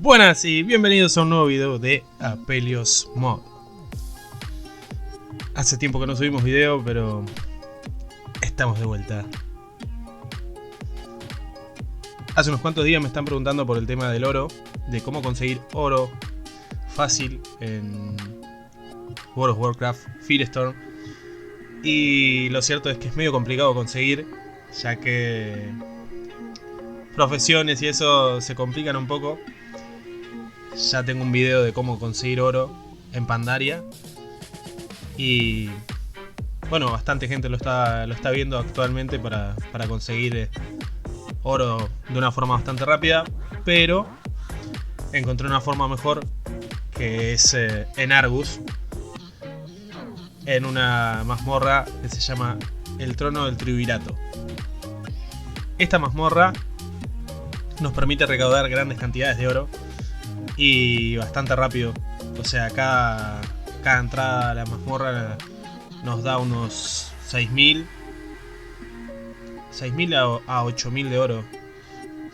Buenas y bienvenidos a un nuevo video de Apelios Mod. Hace tiempo que no subimos video, pero estamos de vuelta. Hace unos cuantos días me están preguntando por el tema del oro, de cómo conseguir oro fácil en World of Warcraft Firestorm. Y lo cierto es que es medio complicado conseguir, ya que profesiones y eso se complican un poco. Ya tengo un video de cómo conseguir oro en Pandaria. Y bueno, bastante gente lo está viendo actualmente para conseguir oro de una forma bastante rápida. Pero encontré una forma mejor, que es en Argus, en una mazmorra que se llama el Trono del Triunvirato. Esta mazmorra nos permite recaudar grandes cantidades de oro y bastante rápido. O sea, cada entrada a la mazmorra nos da unos 6.000 a 8.000 de oro,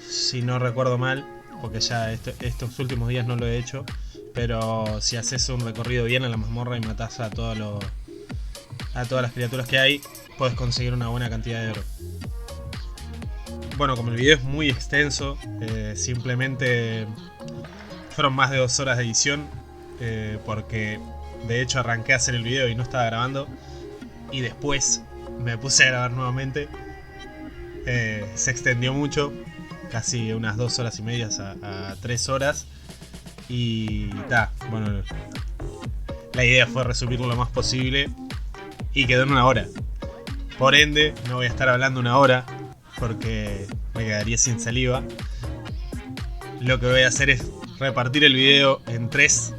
si no recuerdo mal, porque ya estos últimos días no lo he hecho. Pero si haces un recorrido bien a la mazmorra y matás a todas las criaturas que hay, puedes conseguir una buena cantidad de oro. Bueno, como el video es muy extenso, simplemente fueron más de 2 horas de edición, porque de hecho arranqué a hacer el video y no estaba grabando, y después me puse a grabar nuevamente. Se extendió mucho, casi unas 2 horas y media a 3 horas, y bueno, la idea fue resumirlo lo más posible y quedó en 1 hora. Por ende, no voy a estar hablando 1 hora porque me quedaría sin saliva. Lo que voy a hacer es repartir el video en 3,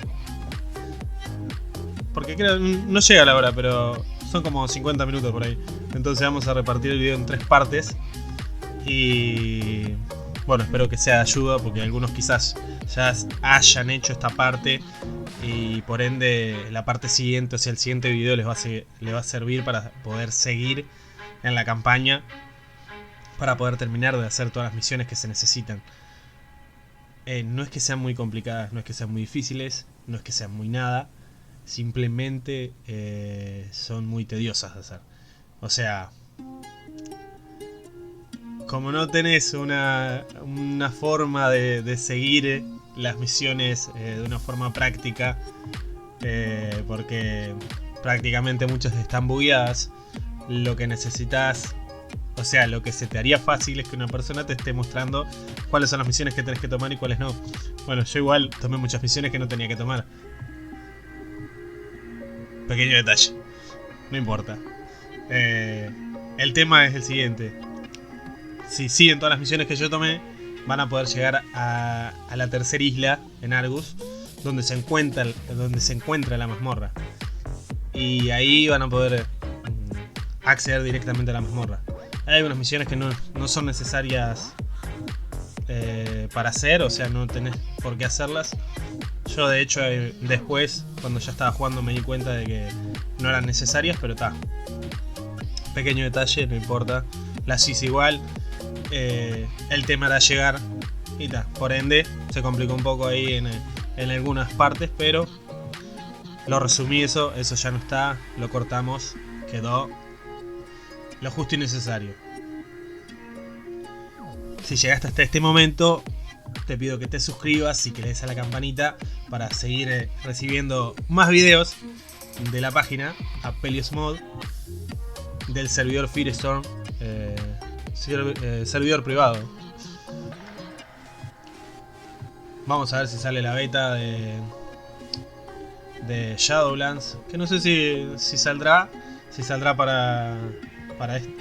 porque creo no llega a la hora, pero son como 50 minutos por ahí. Entonces vamos a repartir el video en 3 partes. Y bueno, espero que sea de ayuda, porque algunos quizás ya hayan hecho esta parte y por ende la parte siguiente, o sea el siguiente video les va a servir para poder seguir en la campaña, para poder terminar de hacer todas las misiones que se necesitan. No es que sean muy complicadas, no es que sean muy difíciles, no es que sean muy nada. Simplemente son muy tediosas de hacer. O sea, como no tenés una forma de seguir las misiones de una forma práctica, porque prácticamente muchas están bugueadas, lo que necesitas, o sea, lo que se te haría fácil es que una persona te esté mostrando cuáles son las misiones que tenés que tomar y cuáles no. Bueno, yo igual tomé muchas misiones que no tenía que tomar. Pequeño detalle, no importa. El tema es el siguiente: si siguen todas las misiones que yo tomé, van a poder llegar a la tercera isla en Argus, donde se encuentra la mazmorra. Y ahí van a poder acceder directamente a la mazmorra. Hay algunas misiones que no son necesarias para hacer, o sea, no tenés por qué hacerlas. Yo de hecho después, cuando ya estaba jugando, me di cuenta de que no eran necesarias, pero pequeño detalle, no importa, las hice igual. El tema era llegar y por ende se complicó un poco ahí en algunas partes, pero lo resumí. Eso ya no está, lo cortamos, quedó lo justo y necesario. Si llegaste hasta este momento, te pido que te suscribas y que le des a la campanita para seguir recibiendo más videos de la página Apelios Mod, del servidor Firestorm, servidor privado. Vamos a ver si sale la beta de Shadowlands, que no sé si saldrá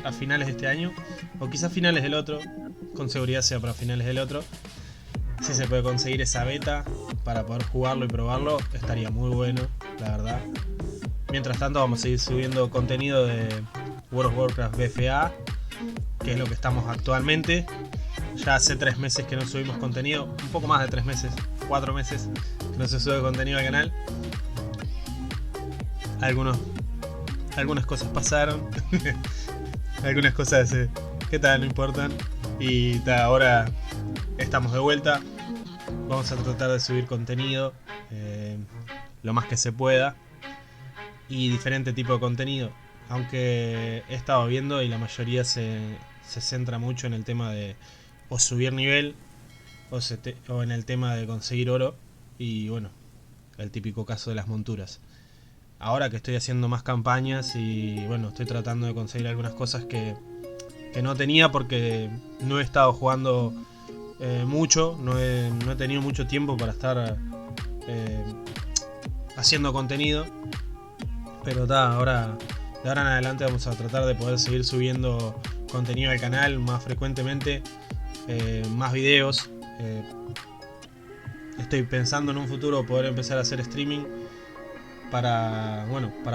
a finales de este año, o quizás finales del otro. Con seguridad sea para finales del otro. Si se puede conseguir esa beta para poder jugarlo y probarlo, estaría muy bueno, la verdad. Mientras tanto, vamos a seguir subiendo contenido de World of Warcraft BFA, que es lo que estamos actualmente. Ya hace 3 meses que no subimos contenido, un poco más de 3 meses, 4 meses que no se sube contenido al canal. Algunas cosas pasaron, algunas cosas ¿qué tal? No importan. Y ahora estamos de vuelta. Vamos a tratar de subir contenido lo más que se pueda. Y diferente tipo de contenido. Aunque he estado viendo y la mayoría se centra mucho en el tema de o subir nivel o en el tema de conseguir oro. Y bueno, el típico caso de las monturas. Ahora que estoy haciendo más campañas y bueno, estoy tratando de conseguir algunas cosas que no tenía porque no he estado jugando mucho, no he tenido mucho tiempo para estar haciendo contenido. Pero de ahora en adelante vamos a tratar de poder seguir subiendo contenido al canal más frecuentemente, más videos. Estoy pensando en un futuro poder empezar a hacer streaming para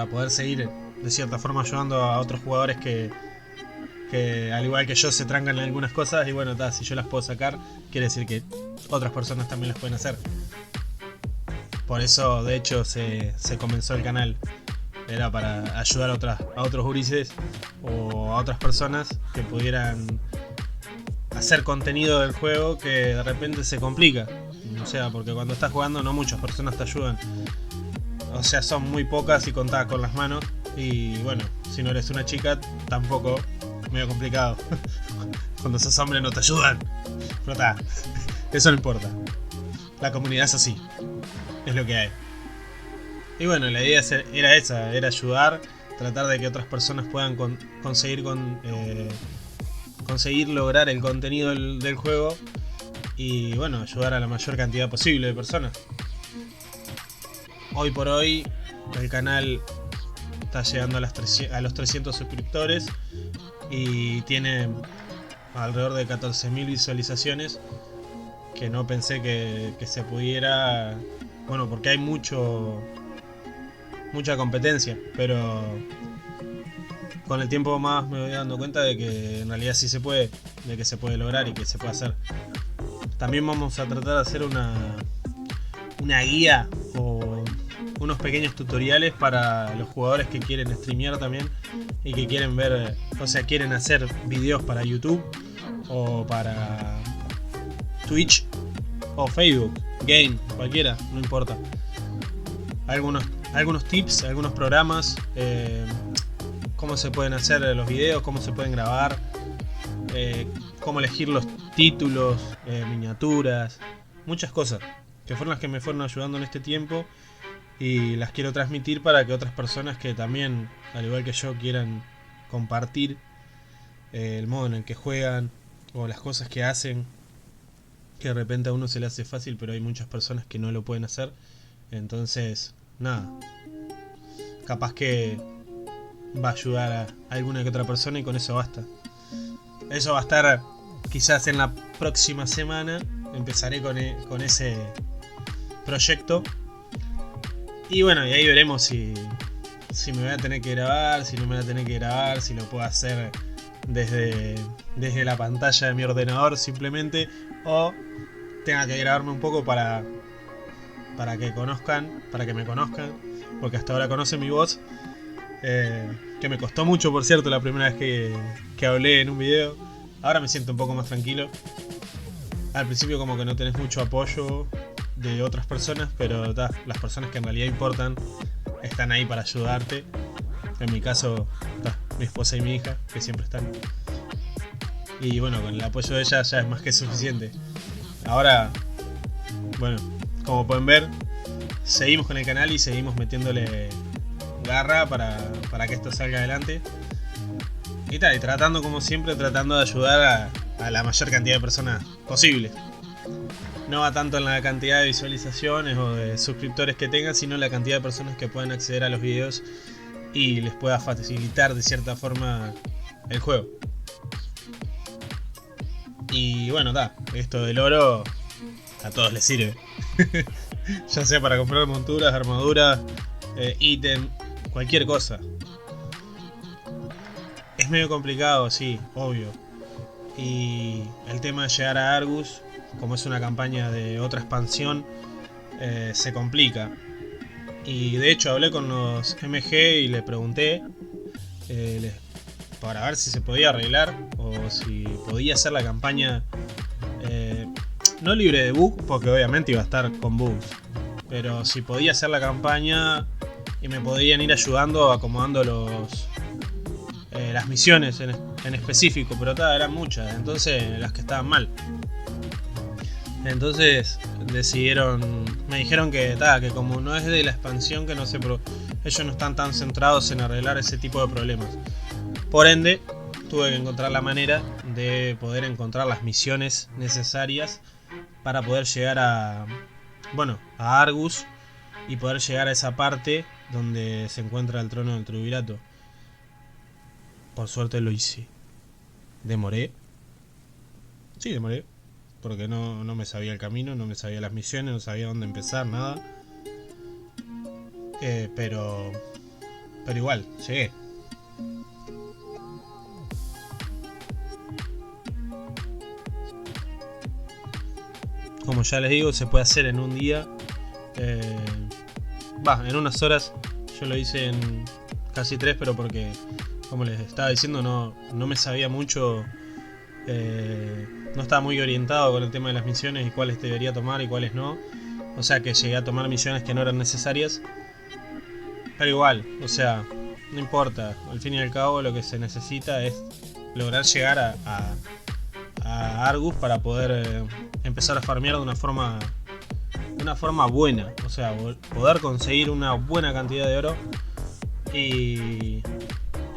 poder seguir de cierta forma ayudando a otros jugadores que al igual que yo se trancan en algunas cosas y bueno, si yo las puedo sacar, quiere decir que otras personas también las pueden hacer. Por eso de hecho se comenzó el canal. Era para ayudar a otros gurises o a otras personas que pudieran hacer contenido del juego que de repente se complica. O sea, porque cuando estás jugando no muchas personas te ayudan. O sea, son muy pocas y contadas con las manos. Y bueno, si no eres una chica, tampoco, medio complicado. Cuando sos hombre no te ayudan. Pero eso no importa. La comunidad es así. Es lo que hay. Y bueno, la idea era esa, era ayudar, tratar de que otras personas puedan conseguir lograr el contenido del juego y bueno, ayudar a la mayor cantidad posible de personas. Hoy por hoy el canal está llegando a los 300 suscriptores y tiene alrededor de 14.000 visualizaciones, que no pensé que se pudiera, bueno, porque hay mucha competencia, pero con el tiempo más me voy dando cuenta de que en realidad sí se puede, de que se puede lograr y que se puede hacer. También vamos a tratar de hacer una guía o unos pequeños tutoriales para los jugadores que quieren streamear también y que quieren ver, o sea, quieren hacer videos para YouTube o para Twitch o Facebook, Game, cualquiera, no importa. Algunos tips, algunos programas, cómo se pueden hacer los videos, cómo se pueden grabar, cómo elegir los títulos, miniaturas, muchas cosas que fueron las que me fueron ayudando en este tiempo y las quiero transmitir para que otras personas que también, al igual que yo, quieran compartir el modo en el que juegan o las cosas que hacen, que de repente a uno se le hace fácil pero hay muchas personas que no lo pueden hacer. Entonces nada, capaz que va a ayudar a alguna que otra persona y con eso basta. Eso va a estar quizás en la próxima semana. Empezaré con ese proyecto y bueno, y ahí veremos si me voy a tener que grabar, si no me voy a tener que grabar, si lo puedo hacer desde la pantalla de mi ordenador simplemente, o tenga que grabarme un poco para que me conozcan, porque hasta ahora conocen mi voz, que me costó mucho, por cierto, la primera vez que hablé en un video. Ahora me siento un poco más tranquilo. Al principio como que no tenés mucho apoyo de otras personas, pero las personas que en realidad importan están ahí para ayudarte. En mi caso, mi esposa y mi hija, que siempre están. Y bueno, con el apoyo de ella ya es más que suficiente. Ahora, bueno, como pueden ver, seguimos con el canal y seguimos metiéndole garra para que esto salga adelante. Y tratando como siempre, tratando de ayudar a la mayor cantidad de personas posible. No va tanto en la cantidad de visualizaciones o de suscriptores que tengan, sino la cantidad de personas que puedan acceder a los videos y les pueda facilitar de cierta forma el juego. Y bueno, esto del oro a todos les sirve. Ya sea para comprar monturas, armaduras, ítem, cualquier cosa. Es medio complicado, sí, obvio. Y el tema de llegar a Argus, como es una campaña de otra expansión, se complica. Y de hecho hablé con los MG y les pregunté, para ver si se podía arreglar o si podía hacer la campaña no libre de bugs, porque obviamente iba a estar con bugs, pero si podía hacer la campaña y me podían ir ayudando acomodando las misiones en específico, pero eran muchas, entonces las que estaban mal. Entonces me dijeron que como no es de la expansión, que no sé, pero ellos no están tan centrados en arreglar ese tipo de problemas. Por ende, tuve que encontrar la manera de poder encontrar las misiones necesarias para poder llegar a Argus y poder llegar a esa parte donde se encuentra el trono del triunvirato. Por suerte lo hice. ¿Demoré? Sí, demoré. Porque no me sabía el camino, no me sabía las misiones, no sabía dónde empezar, nada. Pero igual, llegué. Como ya les digo, se puede hacer en un día. En unas horas. Yo lo hice en casi 3, pero porque, como les estaba diciendo, no me sabía mucho. No estaba muy orientado con el tema de las misiones y cuáles debería tomar y cuáles no. O sea que llegué a tomar misiones que no eran necesarias. Pero igual, o sea, no importa. Al fin y al cabo lo que se necesita es lograr llegar a Argus para poder empezar a farmear de una forma buena. O sea, poder conseguir una buena cantidad de oro y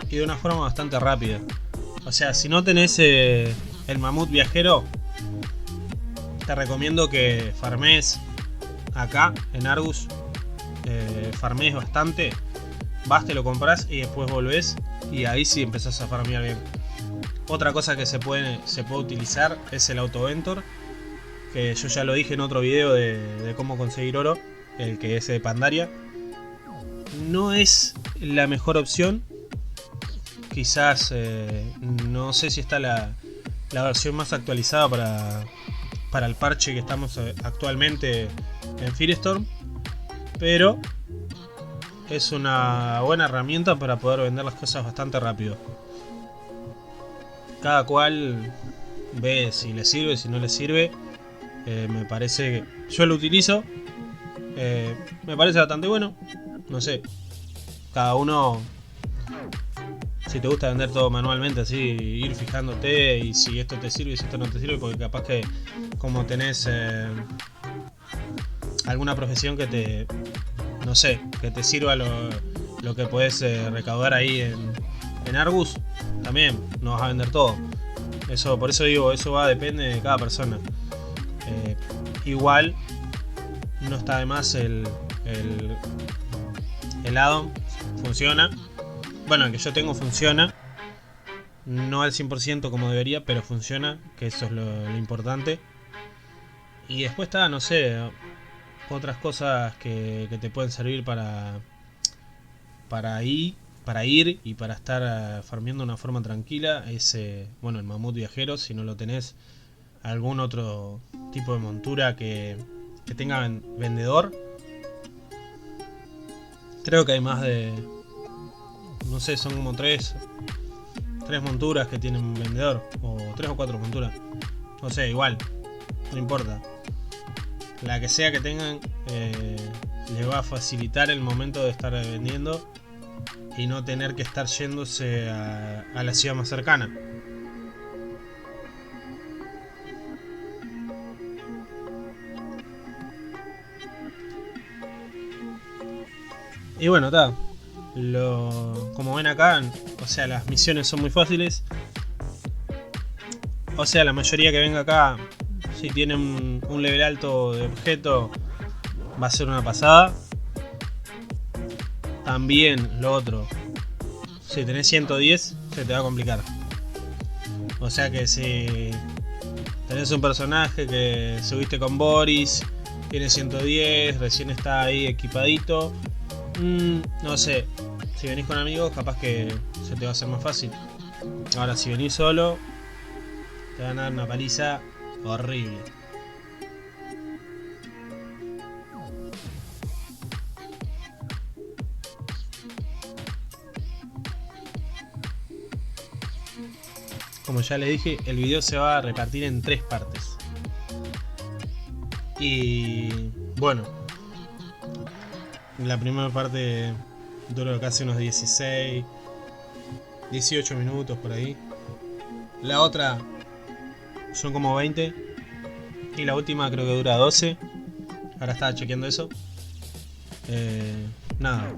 de una forma bastante rápida. O sea, si no tenés el mamut viajero, te recomiendo que farmees acá en Argus. Farmees bastante, vas, te lo compras y después volvés y ahí sí empezás a farmear bien. Otra cosa que se puede utilizar es el Autoventor, que yo ya lo dije en otro video de cómo conseguir oro, el que es de Pandaria. No es la mejor opción, quizás no sé si está la versión más actualizada para el parche que estamos actualmente en Firestorm, pero es una buena herramienta para poder vender las cosas bastante rápido. Cada cual ve si le sirve, si no le sirve. Me parece que yo lo utilizo, me parece bastante bueno. No sé, cada uno, si te gusta vender todo manualmente, así ir fijándote y si esto te sirve y si esto no te sirve, porque capaz que como tenés alguna profesión que te, no sé, que te sirva lo que podés recaudar ahí en Argus, también no vas a vender todo. Eso, por eso digo, eso depende de cada persona. Igual no está de más el addon, funciona. Bueno, el que yo tengo funciona, no al 100% como debería, pero funciona, que eso es lo importante. Y después está, no sé, otras cosas que te pueden servir para ir y para estar farmeando de una forma tranquila. Es el mamut viajero, si no lo tenés, algún otro tipo de montura que tenga vendedor. Creo que hay más de, no sé, son como 3 monturas que tienen vendedor, o 3 o 4 monturas, no sé, igual, no importa. La que sea que tengan les va a facilitar el momento de estar vendiendo y no tener que estar yéndose a la ciudad más cercana. Y bueno, está. Como ven acá, o sea, las misiones son muy fáciles. O sea, la mayoría que venga acá, si tienen un level alto de objeto, va a ser una pasada. También lo otro, si tenés 110, se te va a complicar. O sea que si tenés un personaje que subiste con Boris, tiene 110, recién está ahí equipadito, no sé, si venís con amigos capaz que se te va a hacer más fácil. Ahora si venís solo, te van a dar una paliza horrible. como ya les dije, el video se va a repartir en 3 partes. Y bueno, la primera parte duró casi unos 16, 18 minutos por ahí. La otra son como 20. Y la última creo que dura 12. Ahora estaba chequeando eso. Nada.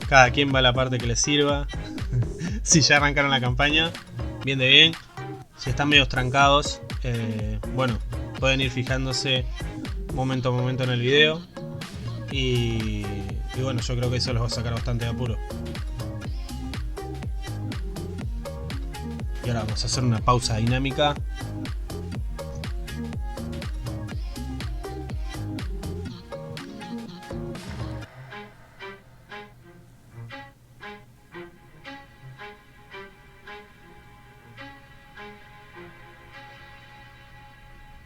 Cada quien va a la parte que les sirva. Si ya arrancaron la campaña, bien de bien. Si están medio trancados, bueno, pueden ir fijándose momento a momento en el video. Y bueno, yo creo que eso los va a sacar bastante de apuro. Y ahora vamos a hacer una pausa dinámica.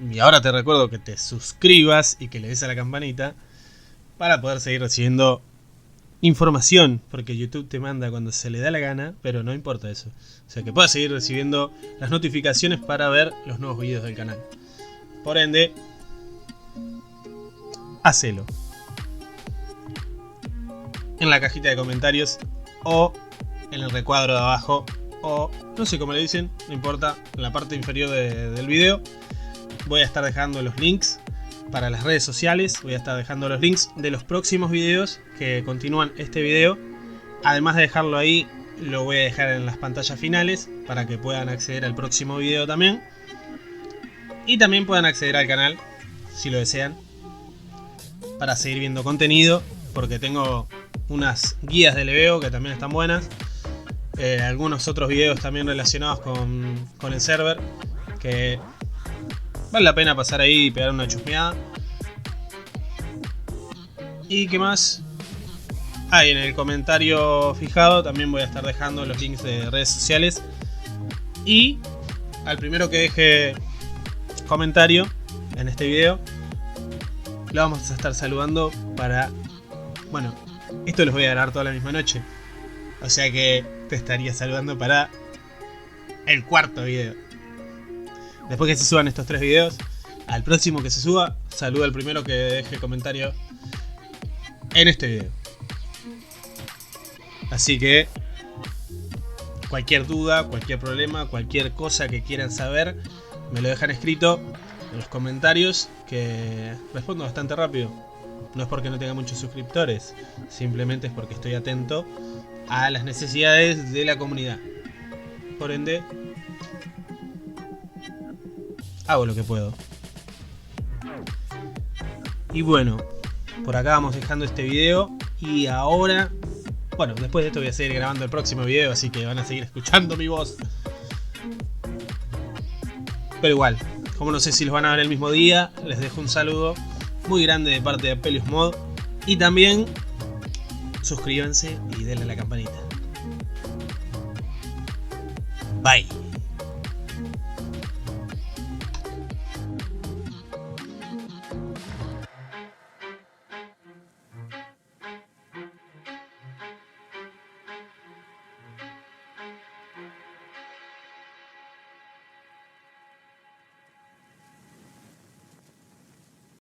Y ahora te recuerdo que te suscribas y que le des a la campanita para poder seguir recibiendo información, porque YouTube te manda cuando se le da la gana, pero no importa eso. O sea, que puedas seguir recibiendo las notificaciones para ver los nuevos videos del canal. Por ende, hacelo en la cajita de comentarios o en el recuadro de abajo, o no sé cómo le dicen, no importa, en la parte inferior del video. Voy a estar dejando los links para las redes sociales. Voy a estar dejando los links de los próximos videos que continúan este video. Además de dejarlo ahí, lo voy a dejar en las pantallas finales para que puedan acceder al próximo video también. Y también puedan acceder al canal, si lo desean, para seguir viendo contenido. Porque tengo unas guías de leveo que también están buenas. Algunos otros videos también relacionados con el server, que vale la pena pasar ahí y pegar una chusmeada. ¿Y qué más? Ah, y en el comentario fijado también voy a estar dejando los links de redes sociales. Y al primero que deje comentario en este video, lo vamos a estar saludando para... Bueno, esto los voy a grabar toda la misma noche. O sea que te estaría saludando para el 4.º video. Después que se suban estos 3 videos, al próximo que se suba, saluda al primero que deje comentario en este video. Así que cualquier duda, cualquier problema, cualquier cosa que quieran saber, me lo dejan escrito en los comentarios, que respondo bastante rápido. No es porque no tenga muchos suscriptores, simplemente es porque estoy atento a las necesidades de la comunidad. Por ende, hago lo que puedo. Y bueno, por acá vamos dejando este video. Y ahora, bueno, después de esto voy a seguir grabando el próximo video, así que van a seguir escuchando mi voz. Pero igual, como no sé si los van a ver el mismo día, les dejo un saludo muy grande de parte de Apelius Mod. Y también suscríbanse y denle a la campanita. Bye.